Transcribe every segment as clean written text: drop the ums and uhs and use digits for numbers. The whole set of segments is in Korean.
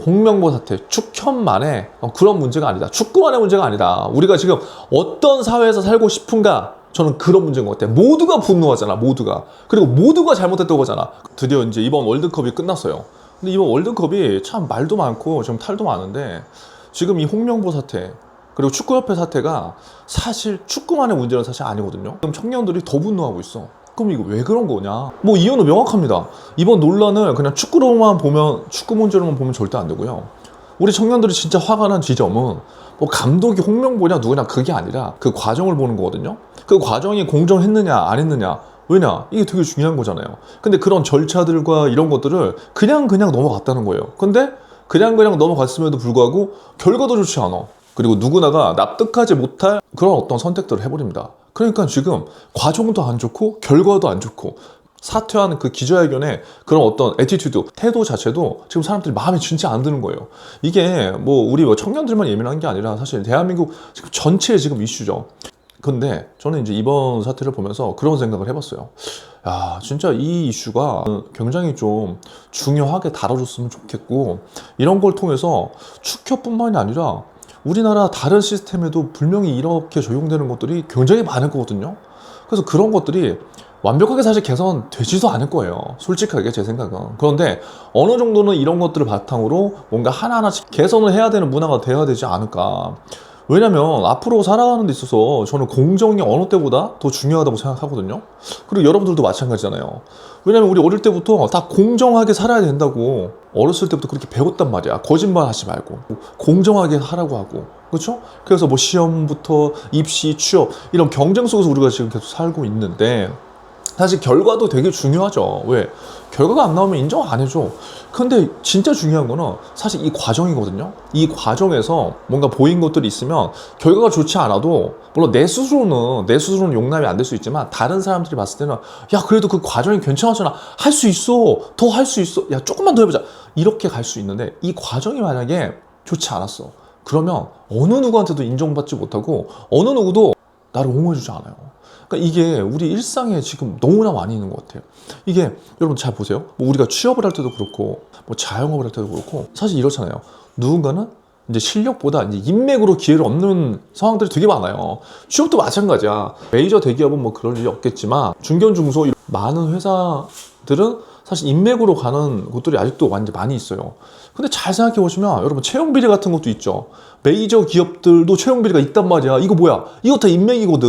홍명보 사태, 축협만의 그런 문제가 아니다. 축구만의 문제가 아니다. 우리가 지금 어떤 사회에서 살고 싶은가? 저는 그런 문제인 것 같아요. 모두가 분노하잖아, 모두가. 그리고 모두가 잘못했다고 하잖아. 드디어 이제 이번 월드컵이 끝났어요. 근데 이번 월드컵이 참 말도 많고 좀 탈도 많은데 지금 이 홍명보 사태, 그리고 축구협회 사태가 사실 축구만의 문제는 사실 아니거든요. 그럼 청년들이 더 분노하고 있어. 그럼 이거 왜 그런 거냐? 뭐 이유는 명확합니다. 이번 논란을 그냥 축구로만 보면, 축구 문제로만 보면 절대 안 되고요. 우리 청년들이 진짜 화가 난 지점은 뭐 감독이 홍명보냐 누구냐 그게 아니라 그 과정을 보는 거거든요. 그 과정이 공정했느냐 안 했느냐. 왜냐? 이게 되게 중요한 거잖아요. 근데 그런 절차들과 이런 것들을 그냥 넘어갔다는 거예요. 근데 그냥 넘어갔음에도 불구하고 결과도 좋지 않아. 그리고 누구나가 납득하지 못할 그런 어떤 선택들을 해버립니다. 그러니까 지금 과정도 안 좋고 결과도 안 좋고 사퇴한 그 기자회견에 그런 어떤 애티튜드, 태도 자체도 지금 사람들이 마음에 진짜 안 드는 거예요. 이게 뭐 우리 청년들만 예민한 게 아니라 사실 대한민국 지금 전체의 지금 이슈죠. 근데 저는 이제 이번 사태를 보면서 그런 생각을 해봤어요. 야, 진짜 이 이슈가 굉장히 좀 중요하게 다뤄줬으면 좋겠고, 이런 걸 통해서 축협뿐만이 아니라 우리나라 다른 시스템에도 분명히 이렇게 적용되는 것들이 굉장히 많을 거거든요. 그래서 그런 것들이 완벽하게 사실 개선되지도 않을 거예요. 솔직하게 제 생각은. 그런데 어느 정도는 이런 것들을 바탕으로 뭔가 하나하나씩 개선을 해야 되는 문화가 돼야 되지 않을까. 왜냐면 앞으로 살아가는 데 있어서 저는 공정이 어느 때보다 더 중요하다고 생각하거든요. 그리고 여러분들도 마찬가지잖아요. 왜냐면 우리 어릴 때부터 다 공정하게 살아야 된다고 어렸을 때부터 그렇게 배웠단 말이야. 거짓말 하지 말고 공정하게 하라고 하고, 그렇죠? 그래서 뭐 시험부터 입시, 취업 이런 경쟁 속에서 우리가 지금 계속 살고 있는데, 사실 결과도 되게 중요하죠. 왜? 결과가 안 나오면 인정 안 해줘. 근데 진짜 중요한 거는 사실 이 과정이거든요. 이 과정에서 뭔가 보인 것들이 있으면 결과가 좋지 않아도, 물론 내 스스로는 용납이 안 될 수 있지만 다른 사람들이 봤을 때는 야, 그래도 그 과정이 괜찮았잖아. 할 수 있어. 더 할 수 있어. 야, 조금만 더 해보자. 이렇게 갈 수 있는데, 이 과정이 만약에 좋지 않았어. 그러면 어느 누구한테도 인정받지 못하고 어느 누구도 나를 옹호해주지 않아요. 그러니까 이게 우리 일상에 지금 너무나 많이 있는 것 같아요. 이게 여러분 잘 보세요. 뭐 우리가 취업을 할 때도 그렇고 뭐 자영업을 할 때도 그렇고 사실 이렇잖아요. 누군가는 이제 실력보다 이제 인맥으로 기회를 얻는 상황들이 되게 많아요. 취업도 마찬가지야. 메이저 대기업은 뭐 그럴 일이 없겠지만 중견 중소 많은 회사들은 사실 인맥으로 가는 곳들이 아직도 완전 많이 있어요. 근데 잘 생각해 보시면 여러분 채용 비리 같은 것도 있죠. 메이저 기업들도 채용 비리가 있단 말이야. 이거 뭐야? 이거 다 인맥이거든.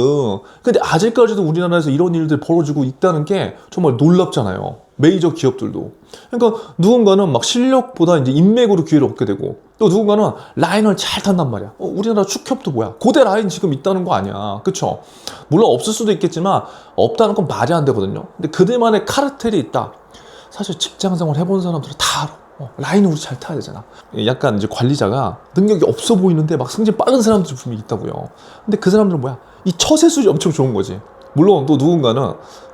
근데 아직까지도 우리나라에서 이런 일들이 벌어지고 있다는 게 정말 놀랍잖아요. 메이저 기업들도. 그러니까 누군가는 막 실력보다 이제 인맥으로 기회를 얻게 되고, 또 누군가는 라인을 잘 탄단 말이야. 우리나라 축협도 뭐야? 고대 라인 지금 있다는 거 아니야. 그쵸? 물론 없을 수도 있겠지만 없다는 건 말이 안 되거든요. 근데 그들만의 카르텔이 있다. 사실 직장생활 해본 사람들은 다 알아. 라인을 우리 잘 타야 되잖아. 약간 이제 관리자가 능력이 없어 보이는데 막 승진 빠른 사람들이 분명히 있다고요. 근데 그 사람들은 뭐야? 이 처세술이 엄청 좋은 거지. 물론 또 누군가는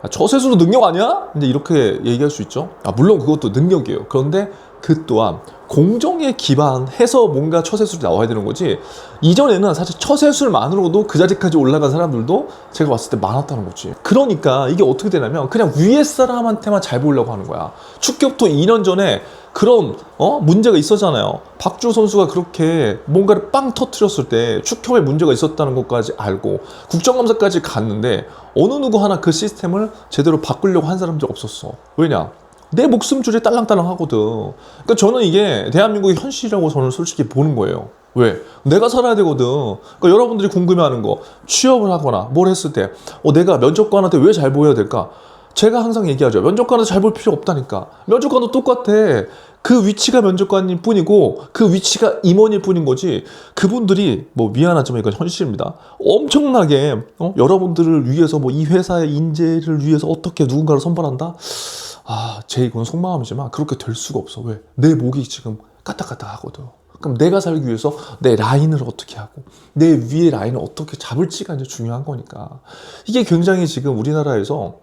처세술은 능력 아니야? 이제 이렇게 얘기할 수 있죠. 물론 그것도 능력이에요. 그런데 그 또한 공정에 기반해서 뭔가 처세술이 나와야 되는 거지. 이전에는 사실 처세술만으로도 그 자리까지 올라간 사람들도 제가 봤을 때 많았다는 거지. 그러니까 이게 어떻게 되냐면 그냥 위에 사람한테만 잘 보이려고 하는 거야. 축협도 2년 전에 그런 문제가 있었잖아요. 박주호 선수가 그렇게 뭔가를 빵 터트렸을 때 축협에 문제가 있었다는 것까지 알고 국정감사까지 갔는데 어느 누구 하나 그 시스템을 제대로 바꾸려고 한 사람들이 없었어. 왜냐? 내 목숨줄이 딸랑딸랑 하거든. 그러니까 저는 이게 대한민국의 현실이라고 저는 솔직히 보는 거예요. 왜? 내가 살아야 되거든. 그러니까 여러분들이 궁금해하는 거, 취업을 하거나 뭘 했을 때 내가 면접관한테 왜 잘 보여야 될까? 제가 항상 얘기하죠. 면접관한테 잘 볼 필요 없다니까. 면접관도 똑같아. 그 위치가 면접관일 뿐이고 그 위치가 임원일 뿐인 거지. 그분들이 뭐 미안하지만 이건 현실입니다. 엄청나게 여러분들을 위해서 뭐 이 회사의 인재를 위해서 어떻게 누군가를 선발한다? 제 이건 속마음이지만 그렇게 될 수가 없어. 왜? 내 목이 지금 까딱까딱하거든. 그럼 내가 살기 위해서 내 라인을 어떻게 하고 내 위의 라인을 어떻게 잡을지가 이제 중요한 거니까. 이게 굉장히 지금 우리나라에서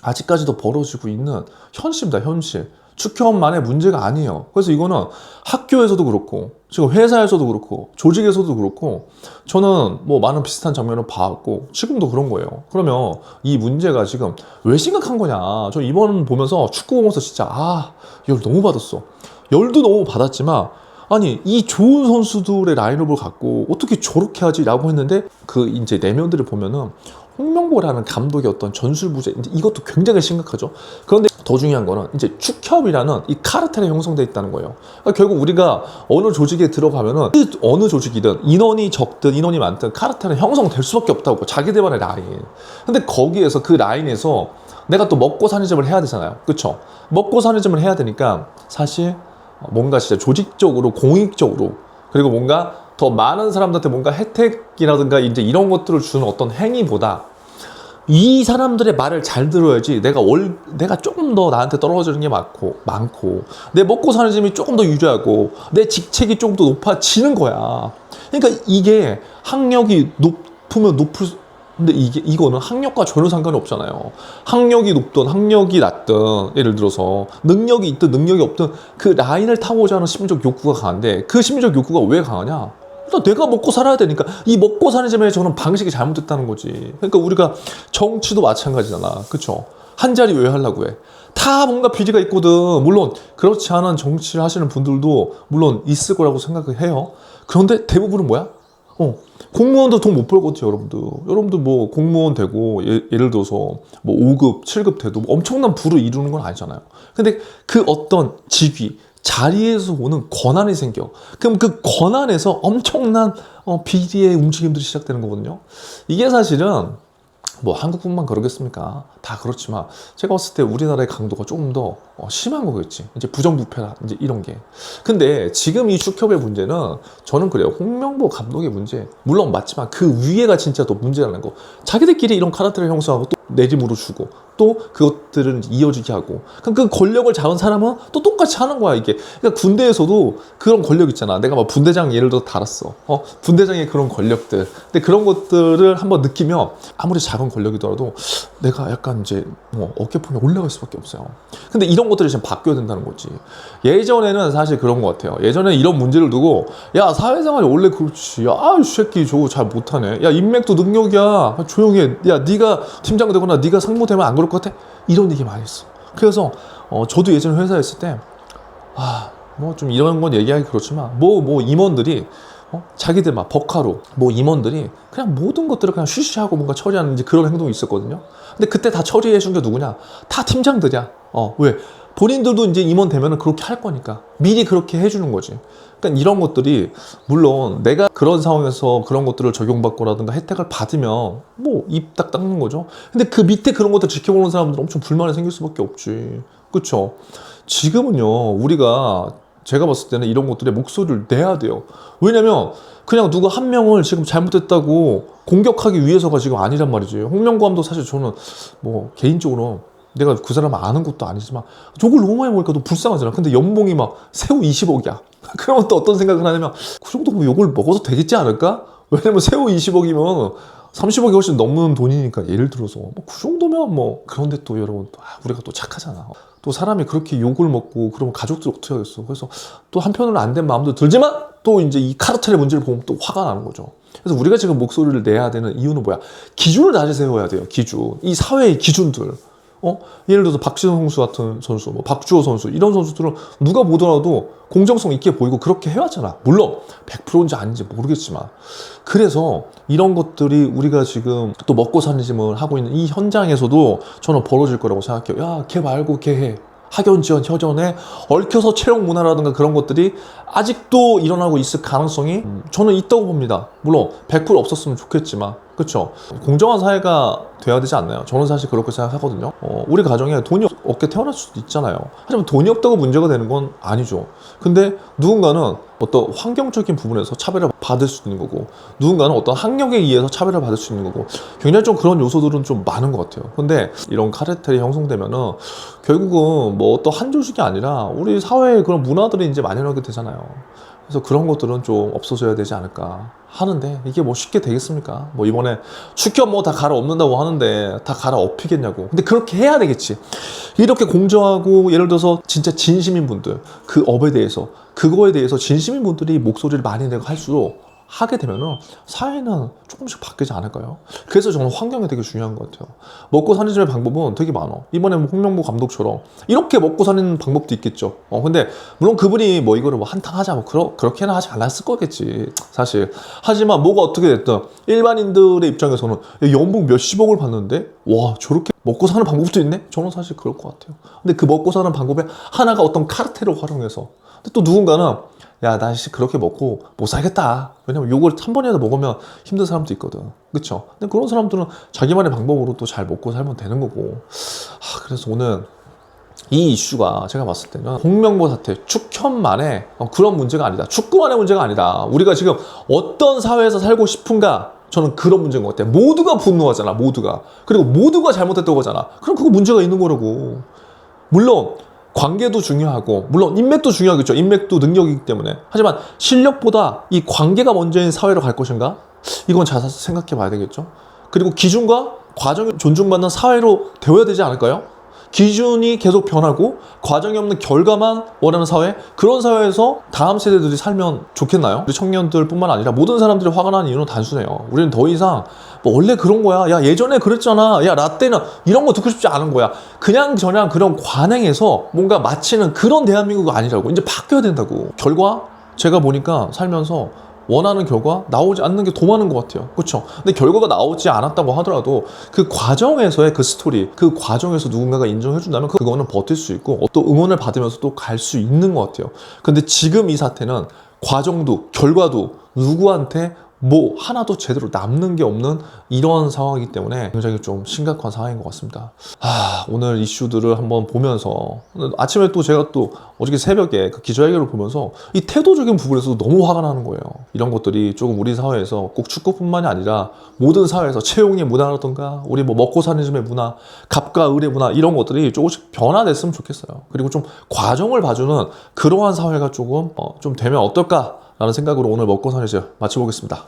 아직까지도 벌어지고 있는 현실입니다. 현실. 축협만의 문제가 아니에요. 그래서 이거는 학교에서도 그렇고 지금 회사에서도 그렇고 조직에서도 그렇고 저는 뭐 많은 비슷한 장면을 봐왔고 지금도 그런 거예요. 그러면 이 문제가 지금 왜 심각한 거냐. 저 이번 보면서 축구 보면서 진짜 열 너무 받았어. 열도 너무 받았지만 아니 이 좋은 선수들의 라인업을 갖고 어떻게 저렇게 하지라고 했는데 그 이제 내면들을 보면은 홍명보라는 감독의 어떤 전술부재 이것도 굉장히 심각하죠. 그런데 더 중요한 거는 이제 축협이라는 이 카르텔이 형성돼 있다는 거예요. 그러니까 결국 우리가 어느 조직에 들어가면은 어느 조직이든 인원이 적든 인원이 많든 카르텔은 형성될 수밖에 없다고. 자기들만의 라인. 근데 거기에서 그 라인에서 내가 또 먹고 사는 점을 해야 되잖아요. 그쵸? 먹고 사는 점을 해야 되니까 사실 뭔가 진짜 조직적으로 공익적으로 그리고 뭔가 더 많은 사람들한테 뭔가 혜택이라든가 이제 이런 것들을 주는 어떤 행위보다 이 사람들의 말을 잘 들어야지 내가 조금 더 나한테 떨어지는 게 많고 내 먹고 사는 점이 조금 더 유리하고 내 직책이 조금 더 높아지는 거야. 그러니까 이게 학력이 높으면 근데 이거는 학력과 전혀 상관이 없잖아요. 학력이 높든 학력이 낮든 예를 들어서 능력이 있든 능력이 없든 그 라인을 타고자 하는 심리적 욕구가 강한데 그 심리적 욕구가 왜 강하냐? 일단 내가 먹고 살아야 되니까 이 먹고 사는 점에 저는 방식이 잘못됐다는 거지. 그러니까 우리가 정치도 마찬가지잖아. 그쵸? 한 자리 왜 하려고 해? 다 뭔가 비리가 있거든. 물론 그렇지 않은 정치를 하시는 분들도 물론 있을 거라고 생각을 해요. 그런데 대부분은 뭐야? 공무원도 돈 못 벌거든요, 여러분들 뭐 공무원 되고 예를 들어서 뭐 5급, 7급 돼도 뭐 엄청난 부를 이루는 건 아니잖아요. 근데 그 어떤 직위, 자리에서 오는 권한이 생겨. 그럼 그 권한에서 엄청난 비리의 움직임들이 시작되는 거거든요. 이게 사실은 뭐 한국뿐만 그러겠습니까? 다 그렇지만 제가 봤을 때 우리나라의 강도가 조금 더 심한 거겠지. 이제 부정부패라 이제 이런 게. 근데 지금 이 축협의 문제는 저는 그래요. 홍명보 감독의 문제 물론 맞지만 그 위에가 진짜 더 문제라는 거. 자기들끼리 이런 카르텔을 형성하고 또 내림으로 주고 또 그것들은 이어지게 하고 그럼 그 권력을 잡은 사람은 또 똑같이 하는 거야 이게. 그러니까 군대에서도 그런 권력 있잖아. 내가 막 분대장 예를 들어 달았어. 분대장의 그런 권력들. 근데 그런 것들을 한번 느끼면 아무리 작은 권력이더라도 내가 약간 이제 어깨폼이 올라갈 수밖에 없어요. 근데 이런 것들이 지금 바뀌어야 된다는 거지. 예전에는 사실 그런 것 같아요. 예전에 이런 문제를 두고 야 사회생활이 원래 그렇지. 야 이 새끼 저거 잘 못하네. 야 인맥도 능력이야. 조용히 해. 야 네가 팀장 되거나 네가 상무 되면 안 그럴 것 같아? 이런 얘기 많이 했어. 그래서 저도 예전에 회사에 있을 때 뭐 좀 이런 건 얘기하기 그렇지만 뭐 임원들이 자기들 막 버카로 뭐 임원들이 그냥 모든 것들을 그냥 쉬쉬하고 뭔가 처리하는 이제 그런 행동이 있었거든요. 근데 그때 다 처리해 준 게 누구냐? 다 팀장들이야. 왜? 본인들도 이제 임원 되면은 그렇게 할 거니까 미리 그렇게 해주는 거지. 그러니까 이런 것들이 물론 내가 그런 상황에서 그런 것들을 적용받고라든가 혜택을 받으면 뭐 입 딱 닦는 거죠. 근데 그 밑에 그런 것들 지켜보는 사람들은 엄청 불만이 생길 수밖에 없지. 그쵸? 지금은요 우리가 제가 봤을 때는 이런 것들에 목소리를 내야 돼요. 왜냐면 그냥 누구 한 명을 지금 잘못했다고 공격하기 위해서가 지금 아니란 말이지. 홍명보 감독 사실 저는 뭐 개인적으로 내가 그 사람을 아는 것도 아니지만 욕을 너무 많이 먹으니까 너 불쌍하잖아. 근데 연봉이 막 새우 20억이야. 그러면 또 어떤 생각을 하냐면 그 정도 욕을 먹어도 되겠지 않을까? 왜냐면 새우 20억이면 30억이 훨씬 넘는 돈이니까 예를 들어서 그 정도면 뭐 그런데 또 여러분 우리가 또 착하잖아. 또 사람이 그렇게 욕을 먹고 그러면 가족들 어떻게 하겠어. 그래서 또 한편으로 안 된 마음도 들지만 또 이제 이 카르텔의 문제를 보면 또 화가 나는 거죠. 그래서 우리가 지금 목소리를 내야 되는 이유는 뭐야? 기준을 다시 세워야 돼요. 기준. 이 사회의 기준들. 예를 들어서 박지성 선수 같은 선수, 뭐 박주호 선수 이런 선수들은 누가 보더라도 공정성 있게 보이고 그렇게 해왔잖아. 물론 100%인지 아닌지 모르겠지만 그래서 이런 것들이 우리가 지금 또 먹고 사는 짐을 하고 있는 이 현장에서도 저는 벌어질 거라고 생각해요. 야, 걔 말고 걔 해. 학연지원 혀전에 얽혀서 채용 문화라든가 그런 것들이 아직도 일어나고 있을 가능성이 저는 있다고 봅니다. 물론 100% 없었으면 좋겠지만 그렇죠. 공정한 사회가 돼야 되지 않나요? 저는 사실 그렇게 생각하거든요. 우리 가정에 돈이 없게 태어날 수도 있잖아요. 하지만 돈이 없다고 문제가 되는 건 아니죠. 근데 누군가는 어떤 환경적인 부분에서 차별을 받을 수 있는 거고 누군가는 어떤 학력에 의해서 차별을 받을 수 있는 거고 굉장히 좀 그런 요소들은 좀 많은 것 같아요. 근데 이런 카르텔이 형성되면은 결국은 뭐 어떤 한 조직이 아니라 우리 사회의 그런 문화들이 이제 만연하게 되잖아요. 그래서 그런 것들은 좀 없어져야 되지 않을까 하는데 이게 뭐 쉽게 되겠습니까? 뭐 이번에 축협 뭐 다 갈아엎는다고 하는데 다 갈아엎히겠냐고. 근데 그렇게 해야 되겠지. 이렇게 공정하고 예를 들어서 진짜 진심인 분들 그 업에 대해서 그거에 대해서 진심인 분들이 목소리를 많이 내고 할수록 하게 되면은 사회는 조금씩 바뀌지 않을까요? 그래서 저는 환경이 되게 중요한 것 같아요. 먹고 사는 방법은 되게 많아. 이번에 뭐 홍명보 감독처럼 이렇게 먹고 사는 방법도 있겠죠. 근데 물론 그분이 뭐 이거를 뭐 한탕하자 뭐 그렇게는 하지 않았을 거겠지 사실. 하지만 뭐가 어떻게 됐든 일반인들의 입장에서는 야, 연봉 몇십억을 받는데 와 저렇게 먹고 사는 방법도 있네? 저는 사실 그럴 것 같아요. 근데 그 먹고 사는 방법에 하나가 어떤 카르텔을 활용해서, 근데 또 누군가는 야, 나 그렇게 먹고 못 살겠다. 왜냐면 요걸 한 번이라도 먹으면 힘든 사람도 있거든. 그쵸? 근데 그런 사람들은 자기만의 방법으로 또 잘 먹고 살면 되는 거고. 그래서 오늘 이 이슈가 제가 봤을 때는 홍명보 사태, 축현만의 그런 문제가 아니다. 축구만의 문제가 아니다. 우리가 지금 어떤 사회에서 살고 싶은가? 저는 그런 문제인 것 같아요. 모두가 분노하잖아, 모두가. 그리고 모두가 잘못했다고 하잖아. 그럼 그거 문제가 있는 거라고. 물론 관계도 중요하고 물론 인맥도 중요하겠죠. 인맥도 능력이기 때문에. 하지만 실력보다 이 관계가 먼저인 사회로 갈 것인가? 이건 잘 생각해 봐야 되겠죠. 그리고 기준과 과정이 존중받는 사회로 되어야 되지 않을까요? 기준이 계속 변하고 과정이 없는 결과만 원하는 사회, 그런 사회에서 다음 세대들이 살면 좋겠나요? 우리 청년들 뿐만 아니라 모든 사람들이 화가 나는 이유는 단순해요. 우리는 더 이상 뭐 원래 그런 거야, 야 예전에 그랬잖아, 야 라떼는 이런 거 듣고 싶지 않은 거야, 그냥 저냥 그런 관행에서 뭔가 마치는 그런 대한민국이 아니라고. 이제 바뀌어야 된다고. 결과 제가 보니까 살면서 원하는 결과 나오지 않는 게 더 많은 것 같아요. 그렇죠? 근데 결과가 나오지 않았다고 하더라도 그 과정에서의 그 스토리, 그 과정에서 누군가가 인정해 준다면 그거는 버틸 수 있고 또 응원을 받으면서 또 갈 수 있는 것 같아요. 근데 지금 이 사태는 과정도 결과도 누구한테 뭐 하나도 제대로 남는 게 없는 이런 상황이기 때문에 굉장히 좀 심각한 상황인 것 같습니다. 오늘 이슈들을 한번 보면서 아침에 또 제가 또 어저께 새벽에 그 기자회견을 보면서 이 태도적인 부분에서도 너무 화가 나는 거예요. 이런 것들이 조금 우리 사회에서 꼭 축구뿐만이 아니라 모든 사회에서 채용의 문화라든가 우리 뭐 먹고 사는 집의 문화, 갑과 을의 문화, 이런 것들이 조금씩 변화됐으면 좋겠어요. 그리고 좀 과정을 봐주는 그러한 사회가 조금 좀 되면 어떨까 라는 생각으로 오늘 먹고 사는 집 마쳐보겠습니다.